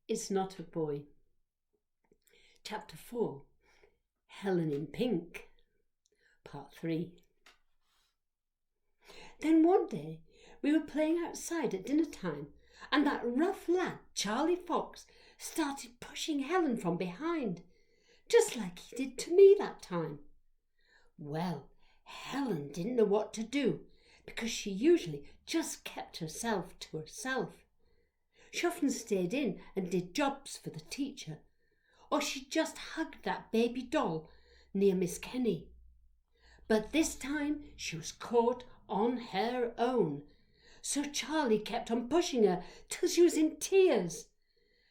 It's not a boy. Chapter 4. Helen in Pink. Part 3. Then one day we were playing outside at dinner time, and that rough lad, Charlie Fox, started pushing Helen from behind, just like he did to me that time. Well, Helen didn't know what to do, because she usually just kept herself to herself. She often stayed in and did jobs for the teacher, or she just hugged that baby doll near Miss Kenny. But this time she was caught on her own, so Charlie kept on pushing her till she was in tears.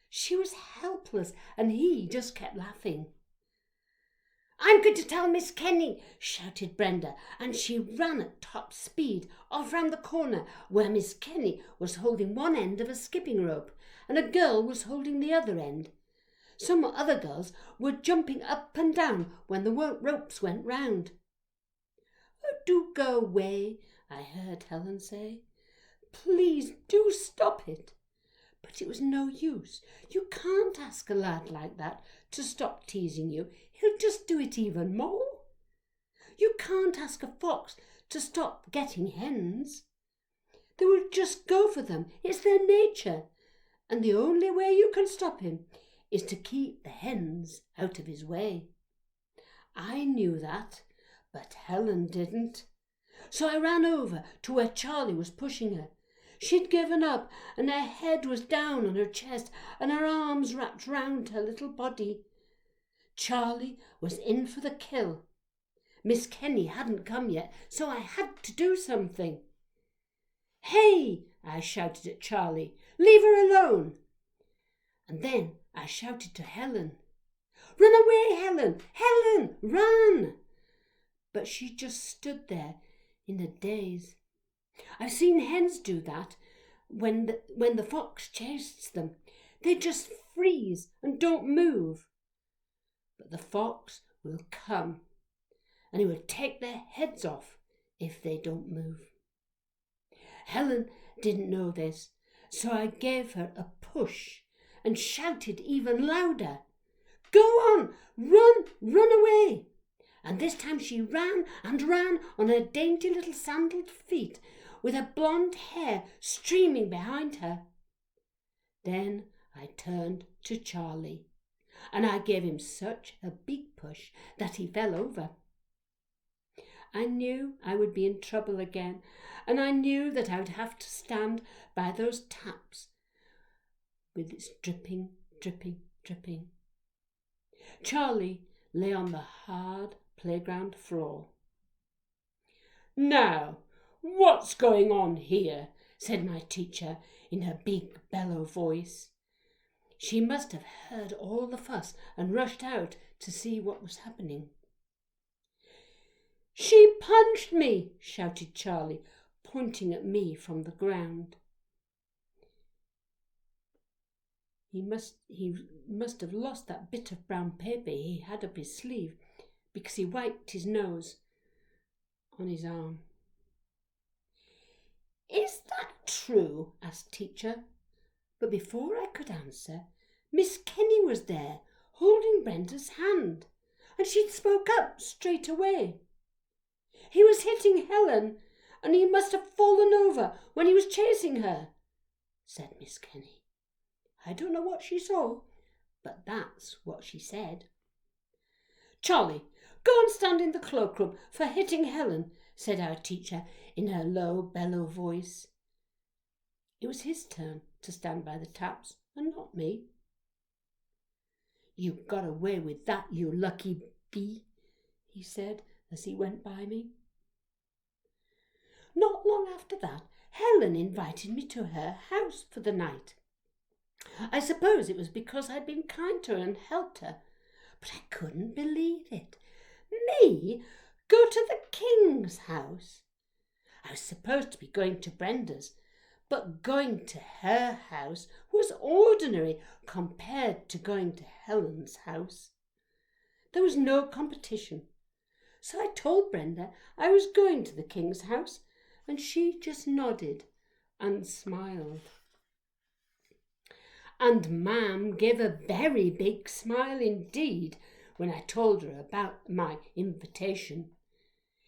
She was helpless and he just kept laughing. "I'm going to tell Miss Kenny," shouted Brenda, and she ran at top speed off round the corner where Miss Kenny was holding one end of a skipping rope and a girl was holding the other end. Some other girls were jumping up and down when the ropes went round. "Oh, do go away," I heard Helen say. "Please do stop it." But it was no use. You can't ask a lad like that to stop teasing you. He'll just do it even more. You can't ask a fox to stop getting hens. They will just go for them. It's their nature. And the only way you can stop him is to keep the hens out of his way. I knew that, but Helen didn't. So I ran over to where Charlie was pushing her. She'd given up, and her head was down on her chest and her arms wrapped round her little body. Charlie was in for the kill. Miss Kenny hadn't come yet, so I had to do something. "Hey!" I shouted at Charlie. "Leave her alone!" And then I shouted to Helen. "Run away, Helen! Helen, run!" But she just stood there in a daze. I've seen hens do that when the fox chases them. They just freeze and don't move. But the fox will come, and he will take their heads off if they don't move. Helen didn't know this, so I gave her a push and shouted even louder, "Go on, run away!" And this time she ran and ran on her dainty little sandaled feet, with her blonde hair streaming behind her. Then I turned to Charlie, and I gave him such a big push that he fell over. I knew I would be in trouble again, and I knew that I would have to stand by those taps with its dripping, dripping, dripping. Charlie lay on the hard playground floor. "Now, what's going on here?" said my teacher in her big bellow voice. She must have heard all the fuss and rushed out to see what was happening. "She punched me!" shouted Charlie, pointing at me from the ground. He must have lost that bit of brown paper he had up his sleeve, because he wiped his nose on his arm. "Is that true?" asked teacher. But before I could answer, Miss Kenny was there, holding Brenda's hand, and she'd spoke up straight away. "He was hitting Helen, and he must have fallen over when he was chasing her," said Miss Kenny. I don't know what she saw, but that's what she said. "Charlie, go and stand in the cloakroom for hitting Helen," said our teacher in her low bellow voice. It was his turn to stand by the taps and not me. "You got away with that, you lucky bee," he said as he went by me. Not long after that, Helen invited me to her house for the night. I suppose it was because I'd been kind to her and helped her, but I couldn't believe it. Me go to the king's house? I was supposed to be going to Brenda's, but going to her house was ordinary compared to going to Helen's house. There was no competition, so I told Brenda I was going to the king's house, and she just nodded and smiled. And Mam gave a very big smile indeed when I told her about my invitation.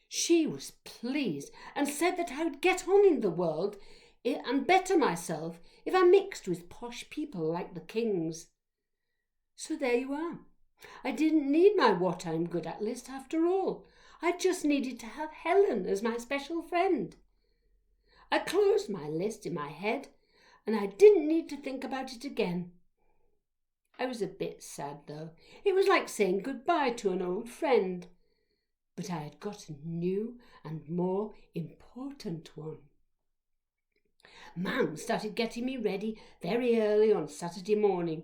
She was pleased and said that I would get on in the world and better myself if I mixed with posh people like the Kings. So there you are. I didn't need my what I'm good at list after all. I just needed to have Helen as my special friend. I closed my list in my head and I didn't need to think about it again. I was a bit sad though. It was like saying goodbye to an old friend. But I had got a new and more important one. Mam started getting me ready very early on Saturday morning.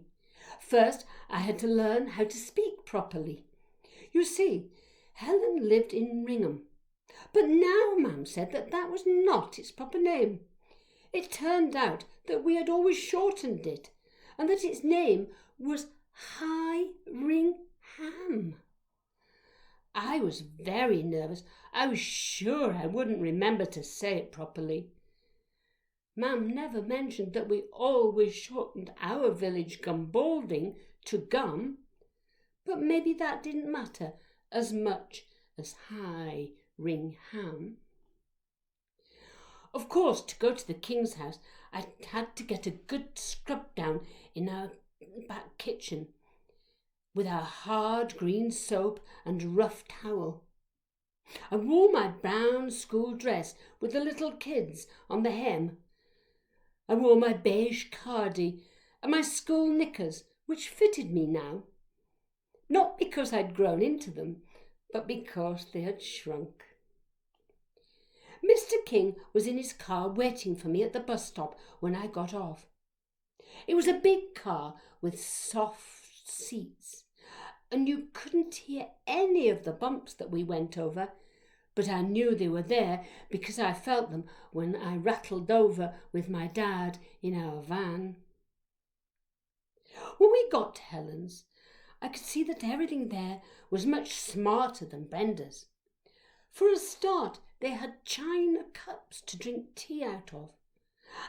First, I had to learn how to speak properly. You see, Helen lived in Ringham, but now Mam said that was not its proper name. It turned out that we had always shortened it, and that its name was High Ringham. I was very nervous. I was sure I wouldn't remember to say it properly. Mam never mentioned that we always shortened our village Gumbalding to Gum, but maybe that didn't matter as much as High Ringham. Of course, to go to the King's house, I had to get a good scrub down in our back kitchen with our hard green soap and rough towel. I wore my brown school dress with the little kids on the hem. I wore my beige cardie and my school knickers, which fitted me now. Not because I'd grown into them, but because they had shrunk. Mr. King was in his car waiting for me at the bus stop when I got off. It was a big car with soft seats, and you couldn't hear any of the bumps that we went over, but I knew they were there because I felt them when I rattled over with my dad in our van. When we got to Helen's, I could see that everything there was much smarter than Brenda's. For a start, they had china cups to drink tea out of,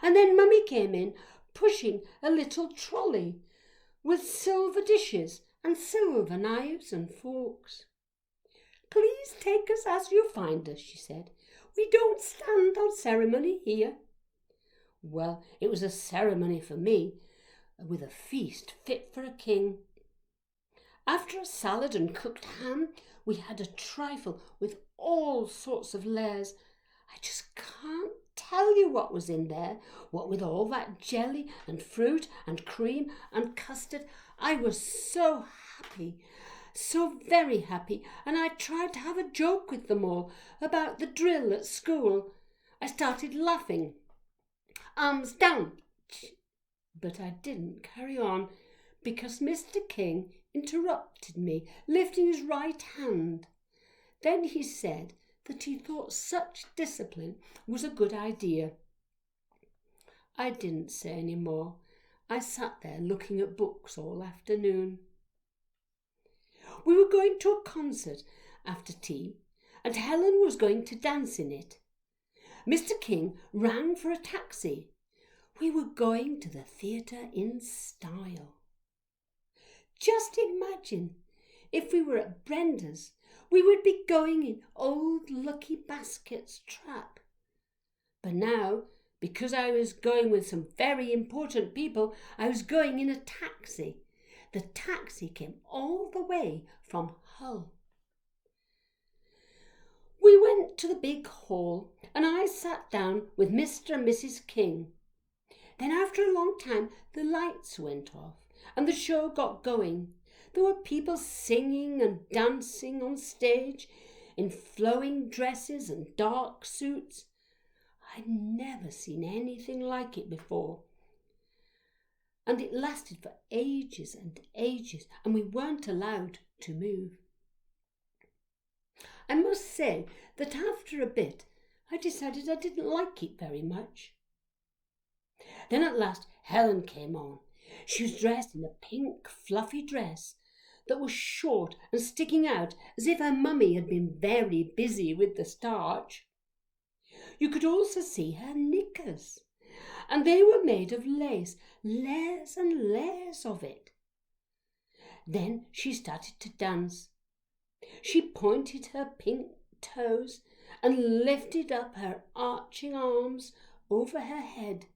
and then Mummy came in pushing a little trolley with silver dishes and silver knives and forks. "Please take us as you find us," she said. "We don't stand on ceremony here." Well, it was a ceremony for me, with a feast fit for a king. After a salad and cooked ham, we had a trifle with all sorts of layers. I just can't tell you what was in there, what with all that jelly and fruit and cream and custard. I was so happy, so very happy, and I tried to have a joke with them all about the drill at school. I started laughing. Arms down. But I didn't carry on because Mr. King interrupted me, lifting his right hand. Then he said that he thought such discipline was a good idea. I didn't say any more. I sat there looking at books all afternoon. We were going to a concert after tea, and Helen was going to dance in it. Mr. King rang for a taxi. We were going to the theatre in style. Just imagine, if we were at Brenda's, we would be going in old Lucky Basket's trap. But now, because I was going with some very important people, I was going in a taxi. The taxi came all the way from Hull. We went to the big hall, and I sat down with Mr. and Mrs. King. Then after a long time, the lights went off, and the show got going. There were people singing and dancing on stage in flowing dresses and dark suits. I'd never seen anything like it before. And it lasted for ages and ages, and we weren't allowed to move. I must say that after a bit, I decided I didn't like it very much. Then at last Helen came on. She was dressed in a pink fluffy dress that was short and sticking out as if her mummy had been very busy with the starch. You could also see her knickers. and they were made of lace, layers and layers of it. Then she started to dance. She pointed her pink toes and lifted up her arching arms over her head.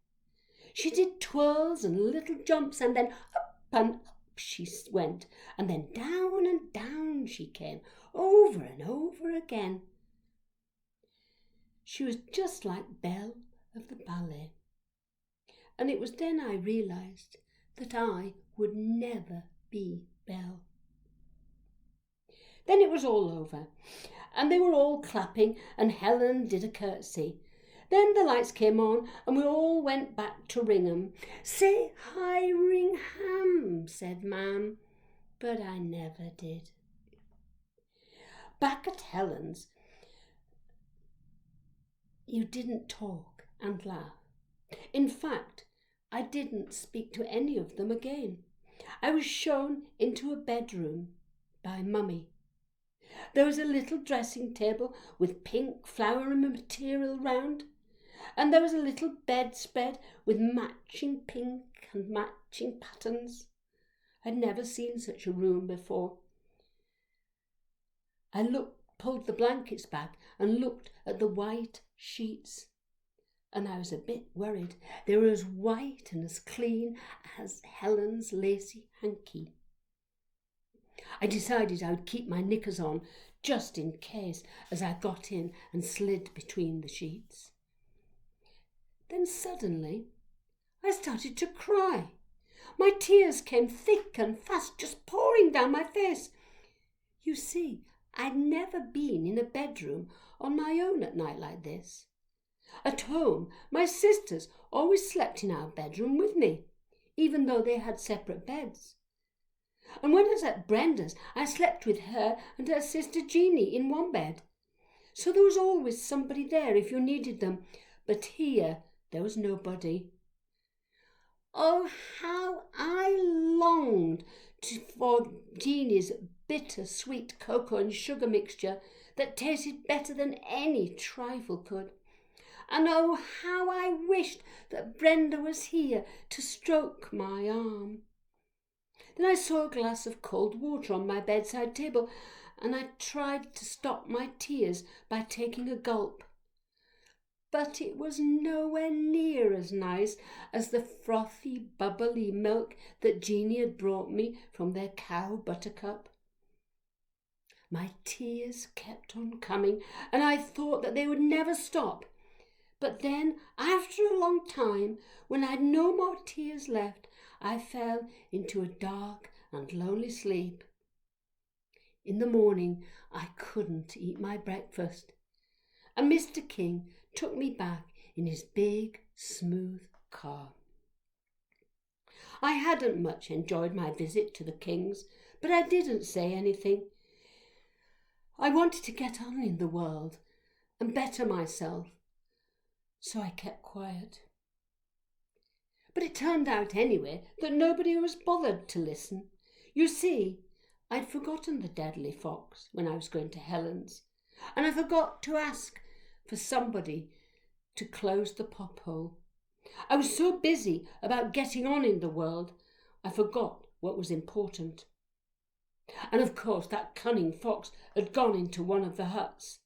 She did twirls and little jumps, and then up and up she went, and then down and down she came, over and over again. She was just like Belle of the ballet. And it was then I realised that I would never be Belle. Then it was all over, and they were all clapping, and Helen did a curtsy. Then the lights came on, and we all went back to Ringham. "Say hi, Ringham," said Mam, but I never did. Back at Helen's, you didn't talk and laugh. In fact, I didn't speak to any of them again. I was shown into a bedroom by Mummy. There was a little dressing table with pink flowery material round, and there was a little bedspread with matching pink and matching patterns. I'd never seen such a room before. I pulled the blankets back and looked at the white sheets, and I was a bit worried. They were as white and as clean as Helen's lacy hanky. I decided I would keep my knickers on just in case as I got in and slid between the sheets. Then suddenly I started to cry. My tears came thick and fast, just pouring down my face. You see, I'd never been in a bedroom on my own at night like this. At home, my sisters always slept in our bedroom with me, even though they had separate beds. And when I was at Brenda's, I slept with her and her sister Jeanie in one bed. So there was always somebody there if you needed them, but here there was nobody. Oh, how I longed for Jeanie's bitter-sweet cocoa and sugar mixture that tasted better than any trifle could. And oh, how I wished that Brenda was here to stroke my arm. Then I saw a glass of cold water on my bedside table, and I tried to stop my tears by taking a gulp. But it was nowhere near as nice as the frothy, bubbly milk that Jeanie had brought me from their cow Buttercup. My tears kept on coming, and I thought that they would never stop. But then, after a long time, when I had no more tears left, I fell into a dark and lonely sleep. In the morning, I couldn't eat my breakfast, and Mr. King took me back in his big, smooth car. I hadn't much enjoyed my visit to the Kings, but I didn't say anything. I wanted to get on in the world and better myself, so I kept quiet. But it turned out anyway that nobody was bothered to listen. You see, I'd forgotten the deadly fox when I was going to Helen's, and I forgot to ask for somebody to close the pop-hole. I was so busy about getting on in the world, I forgot what was important. And of course that cunning fox had gone into one of the huts.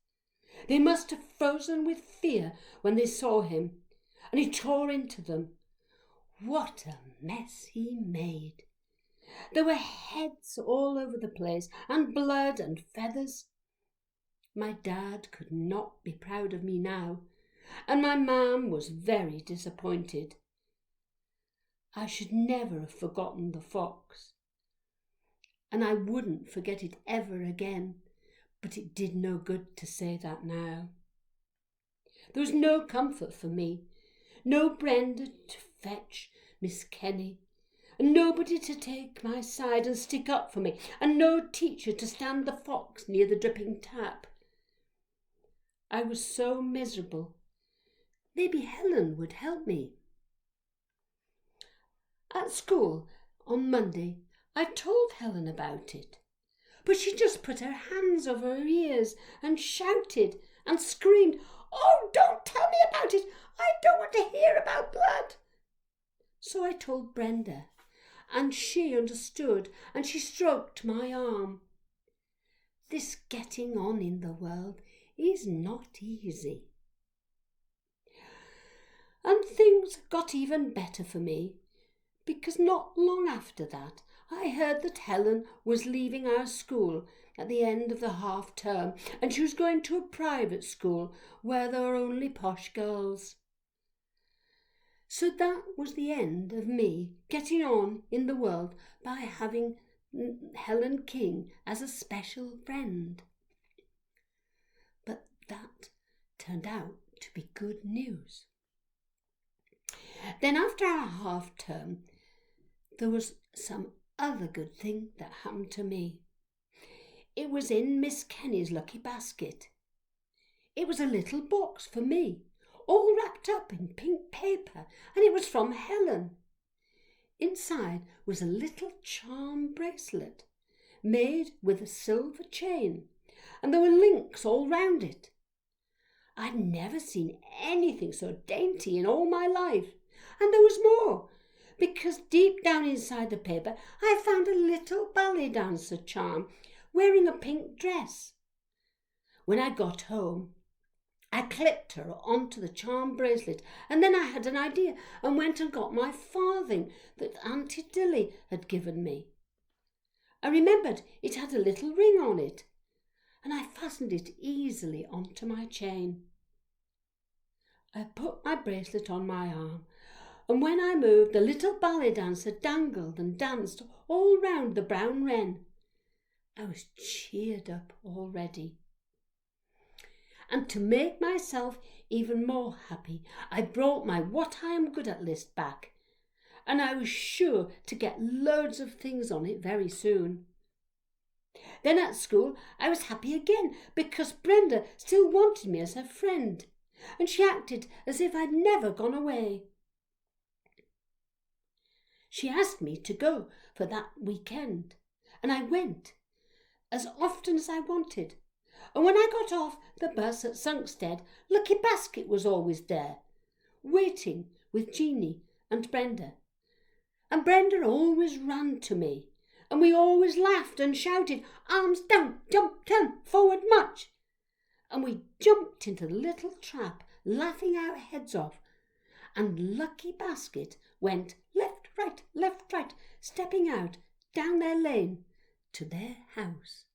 They must have frozen with fear when they saw him, and he tore into them. What a mess he made! There were heads all over the place, and blood and feathers. My dad could not be proud of me now, and my mam was very disappointed. I should never have forgotten the fox, and I wouldn't forget it ever again, but it did no good to say that now. There was no comfort for me, no Brenda to fetch Miss Kenny, and nobody to take my side and stick up for me, and no teacher to stand the fox near the dripping tap. I was so miserable. Maybe Helen would help me. At school on Monday, I told Helen about it, but she just put her hands over her ears and shouted and screamed, "Oh, don't tell me about it! I don't want to hear about blood. So I told Brenda, and she understood, and she stroked my arm. This getting on in the world is not easy. And things got even better for me, because not long after that I heard that Helen was leaving our school at the end of the half term, and she was going to a private school where there were only posh girls. So that was the end of me getting on in the world by having Helen King as a special friend. But that turned out to be good news. Then after our half term, there was some other good thing that happened to me. It was in Miss Kenny's lucky basket. It was a little box for me, all wrapped up in pink paper, and it was from Helen. Inside was a little charm bracelet made with a silver chain, and there were links all round it. I'd never seen anything so dainty in all my life, and there was more, because deep down inside the paper I found a little ballet dancer charm wearing a pink dress. When I got home, I clipped her onto the charm bracelet, and then I had an idea and went and got my farthing that Auntie Dilly had given me. I remembered it had a little ring on it, and I fastened it easily onto my chain. I put my bracelet on my arm, and when I moved, the little ballet dancer dangled and danced all round the brown wren. I was cheered up already. And to make myself even more happy, I brought my What I Am Good At list back, and I was sure to get loads of things on it very soon. Then at school I was happy again, because Brenda still wanted me as her friend, and she acted as if I'd never gone away. She asked me to go for that weekend, and I went as often as I wanted. And when I got off the bus at Sunkstead, Lucky Basket was always there, waiting with Jeanie and Brenda. And Brenda always ran to me, and we always laughed and shouted, "Arms down, jump down, forward march." And we jumped into the little trap, laughing our heads off, and Lucky Basket went left, right, stepping out down their lane to their house.